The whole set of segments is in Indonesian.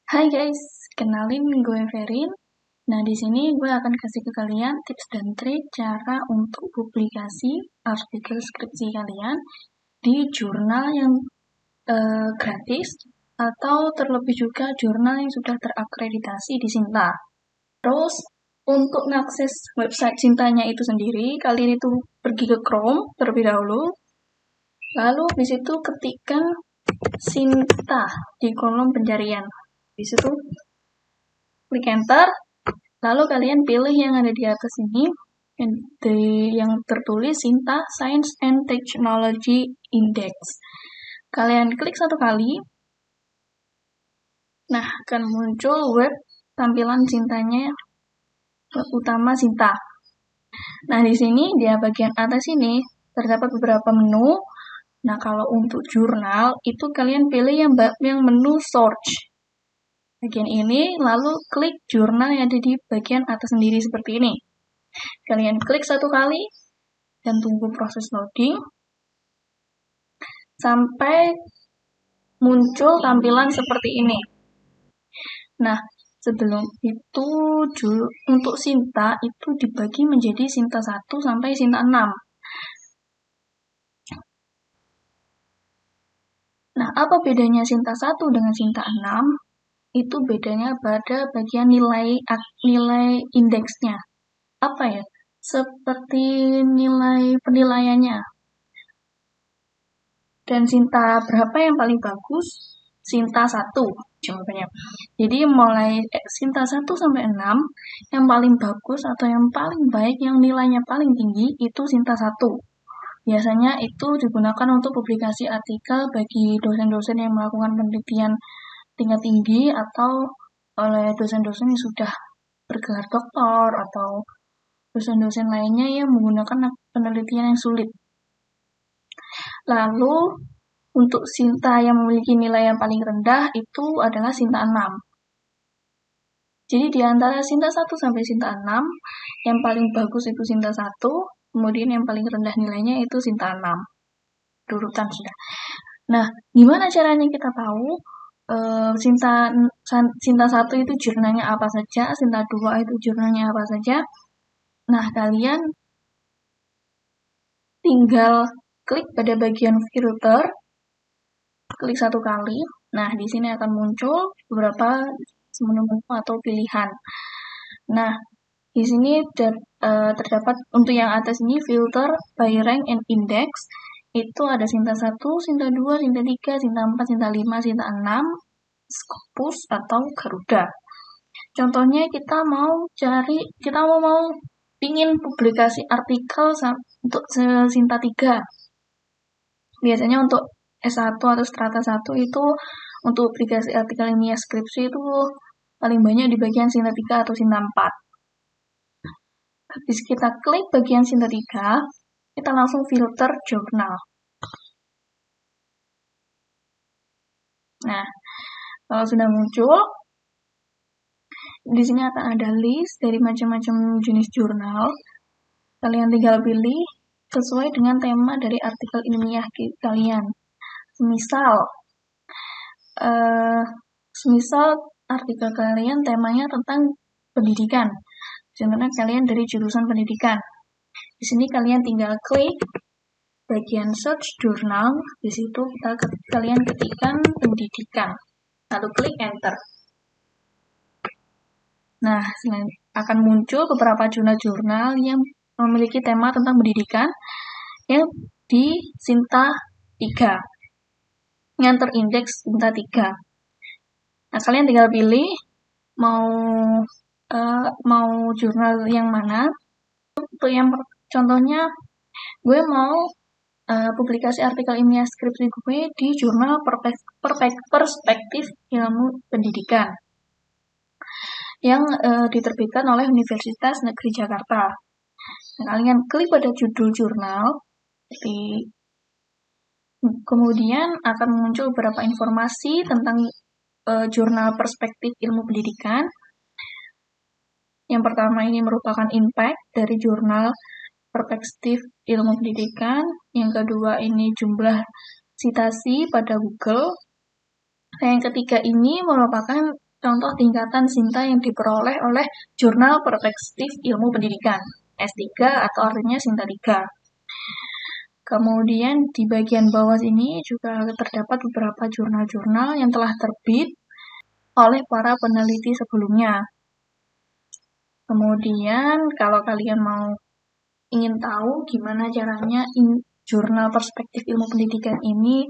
Hai guys, kenalin gue Verin. Nah, di sini gue akan kasih ke kalian tips dan trik cara untuk publikasi artikel skripsi kalian di jurnal yang gratis atau terlebih juga jurnal yang sudah terakreditasi di Sinta. Terus, untuk mengakses website Sintanya itu sendiri, kalian itu pergi ke Chrome terlebih dahulu. Lalu di situ ketikkan Sinta di kolom pencarian. Di situ klik enter, lalu kalian pilih yang ada di atas ini, yang tertulis Sinta Science and Technology Index. Kalian klik satu kali, nah akan muncul web tampilan Sintanya, web utama Sinta. Nah di sini di bagian atas ini terdapat beberapa menu. Nah kalau untuk jurnal itu kalian pilih yang menu search. Bagian ini, lalu klik jurnal yang ada di bagian atas sendiri seperti ini. Kalian klik satu kali, dan tunggu proses loading, sampai muncul tampilan seperti ini. Nah, sebelum itu, untuk Sinta itu dibagi menjadi Sinta 1 sampai Sinta 6. Nah, apa bedanya Sinta 1 dengan Sinta 6? Itu bedanya pada bagian nilai indeksnya. Apa ya? Seperti nilai penilaiannya. Dan Sinta berapa yang paling bagus? Sinta 1 jawabannya. Jadi mulai Sinta 1 sampai 6, yang paling bagus atau yang paling baik, yang nilainya paling tinggi itu Sinta 1. Biasanya itu digunakan untuk publikasi artikel bagi dosen-dosen yang melakukan penelitian tingkat tinggi atau oleh dosen-dosen yang sudah bergelar doktor atau dosen-dosen lainnya yang menggunakan penelitian yang sulit. Lalu untuk Sinta yang memiliki nilai yang paling rendah itu adalah Sinta 6. Jadi di antara Sinta 1 sampai Sinta 6, yang paling bagus itu Sinta 1, kemudian yang paling rendah nilainya itu Sinta 6. Urutan sudah. Nah, gimana caranya kita tahu Sinta 1 itu jurnalnya apa saja, Sinta 2 itu jurnalnya apa saja? Nah, kalian tinggal klik pada bagian filter, klik satu kali. Nah, di sini akan muncul beberapa menu-menu atau pilihan. Nah, di sini terdapat untuk yang atas ini filter by rank and index. Itu ada Sinta 1, Sinta 2, Sinta 3, Sinta 4, Sinta 5, Sinta 6, Scopus atau Garuda. Contohnya kita mau ingin publikasi artikel untuk Sinta 3. Biasanya untuk S1 atau strata 1 itu untuk publikasi artikel ilmiah skripsi itu paling banyak di bagian Sinta 3 atau Sinta 4. Habis kita klik bagian Sinta 3, kita langsung filter jurnal. Nah, kalau sudah muncul, di sini akan ada list dari macam-macam jenis jurnal. Kalian tinggal pilih sesuai dengan tema dari artikel ilmiah kalian. Semisal artikel kalian temanya tentang pendidikan. Contohnya kalian dari jurusan pendidikan. Di sini kalian tinggal klik bagian search jurnal. Di situ kalian ketikkan pendidikan. Lalu klik enter. Nah, akan muncul beberapa jurnal-jurnal yang memiliki tema tentang pendidikan yang di Sinta 3. Yang terindeks Sinta 3. Nah, kalian tinggal pilih mau jurnal yang mana. Untuk yang contohnya, gue mau publikasi artikel ilmiah skripsi gue di jurnal Perspektif Ilmu Pendidikan yang diterbitkan oleh Universitas Negeri Jakarta. Nah, kalian klik pada judul jurnal, kemudian akan muncul beberapa informasi tentang jurnal Perspektif Ilmu Pendidikan. Yang pertama ini merupakan impact dari jurnal Perspektif Ilmu Pendidikan. Yang kedua ini jumlah citasi pada Google. Dan yang ketiga ini merupakan contoh tingkatan Sinta yang diperoleh oleh Jurnal Perspektif Ilmu Pendidikan, S3 atau artinya Sinta 3. Kemudian di bagian bawah sini juga terdapat beberapa jurnal-jurnal yang telah terbit oleh para peneliti sebelumnya. Kemudian kalau kalian ingin tahu gimana caranya jurnal perspektif ilmu pendidikan ini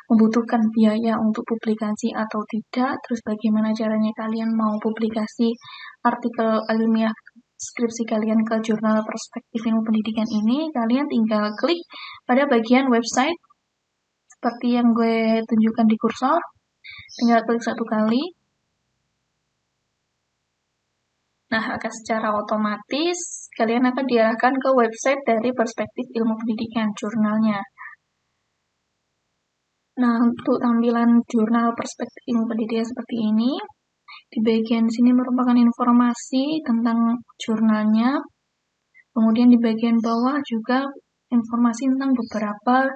membutuhkan biaya untuk publikasi atau tidak, terus bagaimana caranya kalian mau publikasi artikel ilmiah skripsi kalian ke jurnal perspektif ilmu pendidikan ini, kalian tinggal klik pada bagian website seperti yang gue tunjukkan di kursor, tinggal klik satu kali. Nah, akan secara otomatis kalian akan diarahkan ke website dari perspektif ilmu pendidikan, jurnalnya. Nah, untuk tampilan jurnal perspektif ilmu pendidikan seperti ini, di bagian sini merupakan informasi tentang jurnalnya. Kemudian di bagian bawah juga informasi tentang beberapa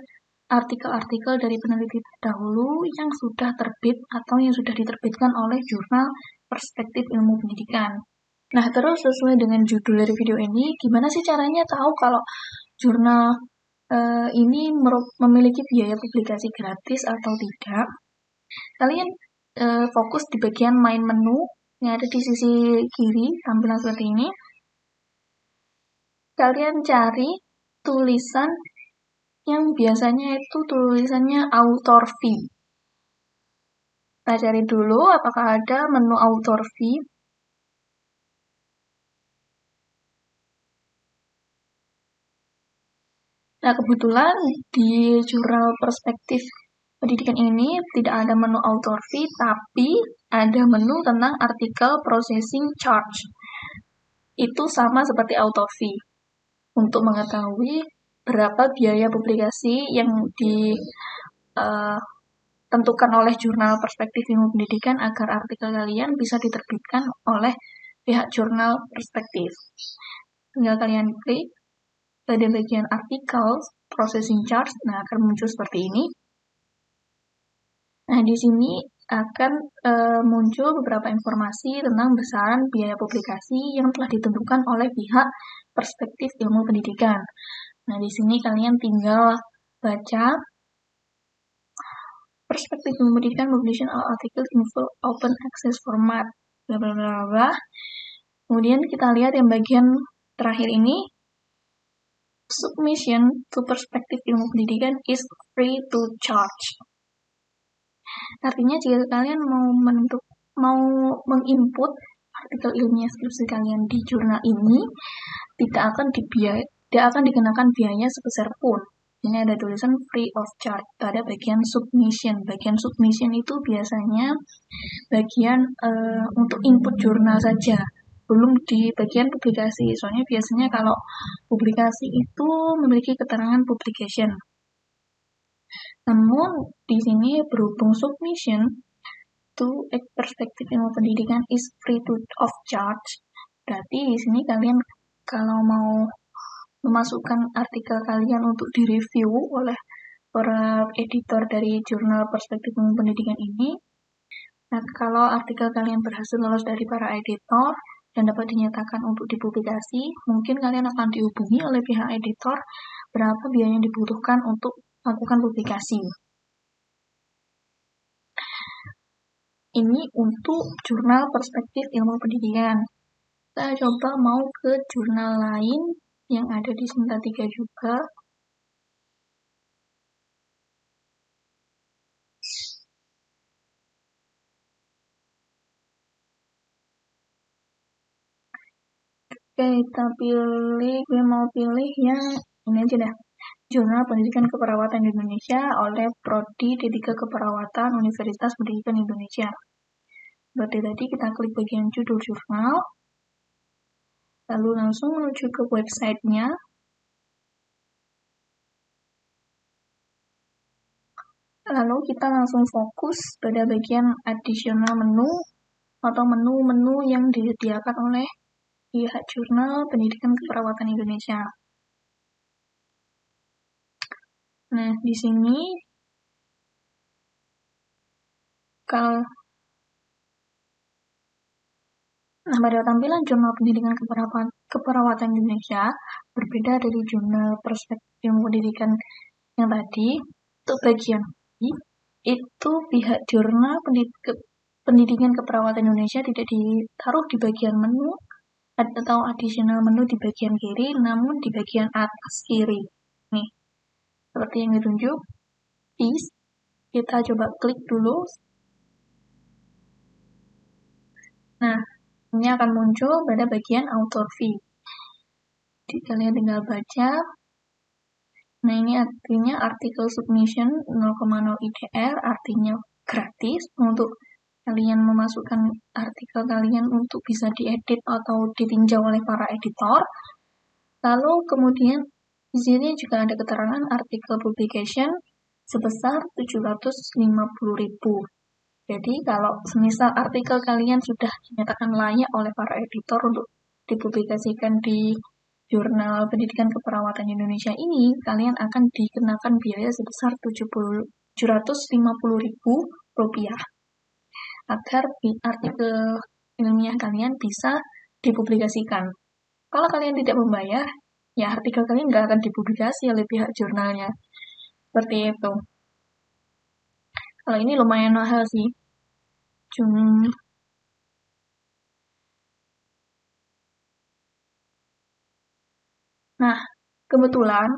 artikel-artikel dari peneliti terdahulu yang sudah terbit atau yang sudah diterbitkan oleh jurnal perspektif ilmu pendidikan. Nah, terus sesuai dengan judul dari video ini, gimana sih caranya tahu kalau jurnal ini memiliki biaya publikasi gratis atau tidak? Kalian fokus di bagian main menu yang ada di sisi kiri, tampilan seperti ini. Kalian cari tulisan yang biasanya itu tulisannya author fee. Kita cari dulu apakah ada menu author fee. Nah, kebetulan di jurnal perspektif pendidikan ini tidak ada menu author fee, tapi ada menu tentang artikel processing charge. Itu sama seperti author fee. Untuk mengetahui berapa biaya publikasi yang ditentukan oleh jurnal perspektif ilmu pendidikan agar artikel kalian bisa diterbitkan oleh pihak jurnal perspektif. Tinggal kalian klik pada bagian artikel processing charge, nah akan muncul seperti ini. Nah, di sini akan muncul beberapa informasi tentang besaran biaya publikasi yang telah ditentukan oleh pihak perspektif ilmu pendidikan. Nah, di sini kalian tinggal baca perspektif ilmu pendidikan publication all articles in full open access format, bla bla bla bla. Kemudian kita lihat yang bagian terakhir ini, submission to perspektif ilmu pendidikan is free to charge. Artinya jika kalian mau menginput artikel ilmiah skripsi kalian di jurnal ini, tidak akan dikenakan biaya sebesar pun. Ini ada tulisan free of charge pada bagian submission. Bagian submission itu biasanya bagian untuk input jurnal saja, belum di bagian publikasi. Soalnya biasanya kalau publikasi itu memiliki keterangan publication. Namun di sini berhubung submission to perspektif ilmu pendidikan is free to of charge, berarti di sini kalian kalau mau memasukkan artikel kalian untuk direview oleh para editor dari jurnal perspektif ilmu pendidikan ini, nah kalau artikel kalian berhasil lolos dari para editor dan dapat dinyatakan untuk dipublikasi, mungkin kalian akan dihubungi oleh pihak editor berapa biaya yang dibutuhkan untuk melakukan publikasi. Ini untuk jurnal perspektif ilmu pendidikan. Kita coba mau ke jurnal lain yang ada di Sinta 3 juga. Oke, gue mau pilih yang ini aja dah. Jurnal Pendidikan Keperawatan Indonesia oleh Prodi D3 Keperawatan Universitas Pendidikan Indonesia. Berarti tadi kita klik bagian judul jurnal, lalu langsung menuju ke websitenya. Lalu kita langsung fokus pada bagian additional menu atau menu-menu yang disediakan oleh pihak Jurnal Pendidikan Keperawatan Indonesia. Nah, di sini kalau Nah, pada tampilan Jurnal Pendidikan Keperawatan Indonesia, berbeda dari Jurnal Perspektif Pendidikan yang tadi. Untuk bagian B, itu pihak Jurnal Pendidikan Keperawatan Indonesia tidak ditaruh di bagian menu atau additional menu di bagian kiri, namun di bagian atas kiri. Nih, seperti yang ditunjuk. Please, kita coba klik dulu. Nah, ini akan muncul pada bagian author fee. Jadi kalian tinggal baca. Nah, ini artinya artikel submission 0,0 IDR, artinya gratis untuk kalian memasukkan artikel kalian untuk bisa diedit atau ditinjau oleh para editor. Lalu kemudian di sini juga ada keterangan artikel publication sebesar 750.000. Jadi kalau semisal artikel kalian sudah dinyatakan layak oleh para editor untuk dipublikasikan di Jurnal Pendidikan Keperawatan Indonesia ini, kalian akan dikenakan biaya sebesar 750.000 rupiah agar artikel ilmiah kalian bisa dipublikasikan. Kalau kalian tidak membayar, ya artikel kalian nggak akan dipublikasi oleh pihak jurnalnya. Seperti itu. Kalau ini lumayan mahal sih. Nah, kebetulan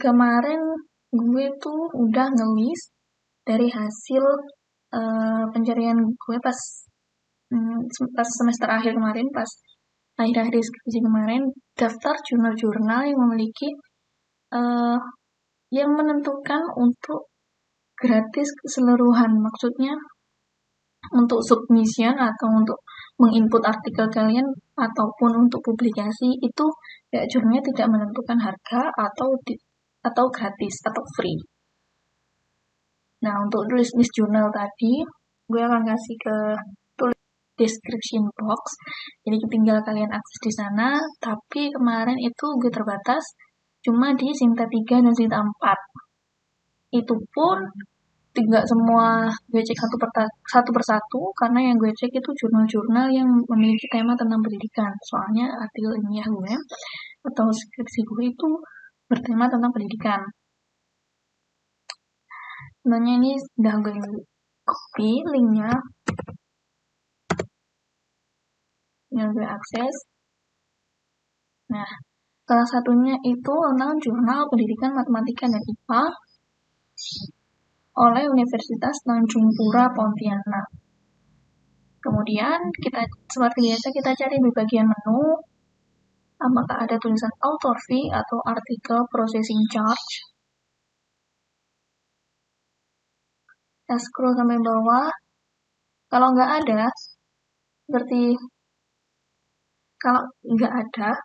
kemarin gue tuh udah nge-list dari hasil pencarian gue pas semester akhir kemarin, pas akhir-akhir skripsi kemarin, daftar jurnal-jurnal yang memiliki yang menentukan untuk gratis keseluruhan. Maksudnya untuk submission atau untuk menginput artikel kalian ataupun untuk publikasi itu ya jurnalnya tidak menentukan harga atau gratis atau free. Nah, untuk list jurnal tadi gue akan kasih ke tulis description box. Jadi tinggal kalian akses di sana, tapi kemarin itu gue terbatas cuma di Sinta 3 dan Sinta 4. Itu pun tidak semua gue cek satu persatu, karena yang gue cek itu jurnal-jurnal yang memiliki tema tentang pendidikan. Soalnya artikel ilmiah gue atau skripsi gue itu bertema tentang pendidikan. Sebenarnya ini sudah gue copy linknya, yang gue akses. Nah, salah satunya itu tentang Jurnal Pendidikan Matematika dan IPA oleh Universitas Tanjung Pura Pontianak. Kemudian kita seperti biasa kita cari di bagian menu apakah ada tulisan author fee atau article processing charge. Kita scroll sampai bawah. Kalau nggak ada, berarti kalau nggak ada,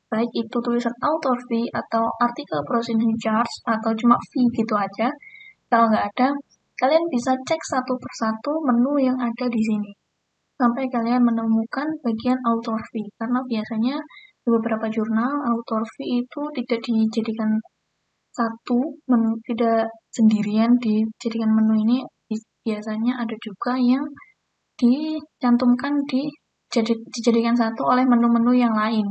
baik itu tulisan author fee atau article processing charge atau cuma fee gitu aja. Kalau nggak ada, kalian bisa cek satu persatu menu yang ada di sini sampai kalian menemukan bagian author fee, karena biasanya di beberapa jurnal author fee itu tidak dijadikan satu menu, tidak sendirian dijadikan menu ini. Biasanya ada juga yang dicantumkan dijadikan satu oleh menu-menu yang lain.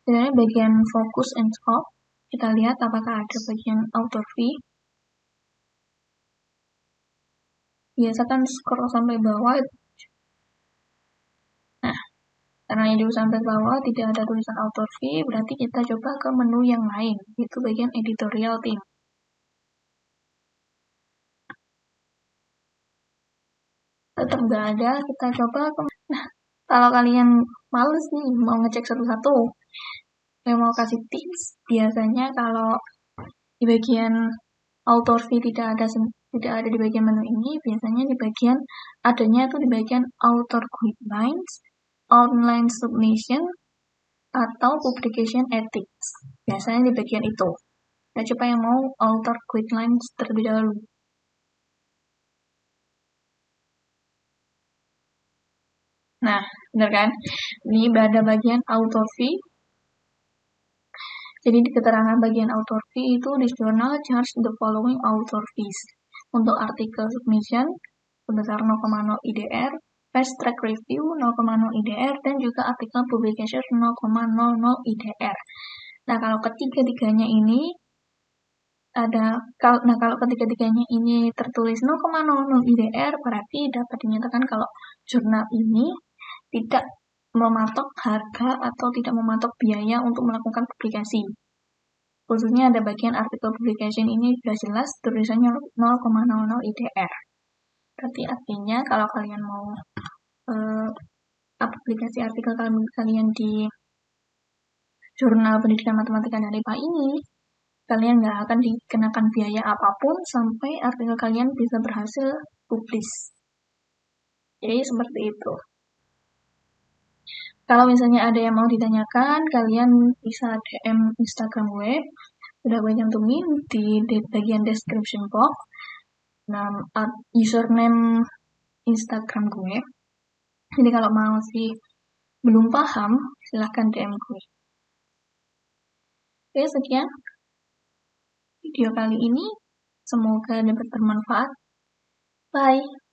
Jadi bagian focus and scope, kita lihat apakah ada bagian author fee. Biasakan scroll sampai bawah. Nah, karena ini sampai bawah tidak ada tulisan author fee, berarti kita coba ke menu yang lain, yaitu bagian editorial team. Tetap nggak ada, kita coba ke... Nah, kalau kalian males nih mau ngecek satu-satu, saya mau kasih tips. Biasanya kalau di bagian author fee tidak ada di bagian menu ini, biasanya di bagian adanya itu di bagian author guidelines, online submission, atau publication ethics. Biasanya di bagian itu. Nah, coba yang mau author guidelines terlebih dahulu. Nah, benar kan? Ini ada bagian author fee. Jadi di keterangan bagian author fee itu di jurnal charge the following author fees. Untuk artikel submission sebesar 0,0 IDR, fast track review 0,0 IDR, dan juga artikel publication 0,00 IDR. Nah, kalau ketiga-tiganya ini kalau ketiga-tiganya ini tertulis 0,00 IDR, berarti dapat dinyatakan kalau jurnal ini tidak mematok harga atau tidak mematok biaya untuk melakukan publikasi. Khususnya ada bagian artikel publication ini sudah jelas tulisannya 0,00 IDR. Berarti artinya kalau kalian mau publikasi artikel kalian di jurnal pendidikan matematika dan IPA ini, kalian nggak akan dikenakan biaya apapun sampai artikel kalian bisa berhasil publis. Jadi seperti itu. Kalau misalnya ada yang mau ditanyakan, kalian bisa DM Instagram gue, udah gue cantumin di bagian description box. Nah, username Instagram gue. Jadi kalau mau sih belum paham, silahkan DM gue. Oke, sekian video kali ini. Semoga dapat bermanfaat. Bye.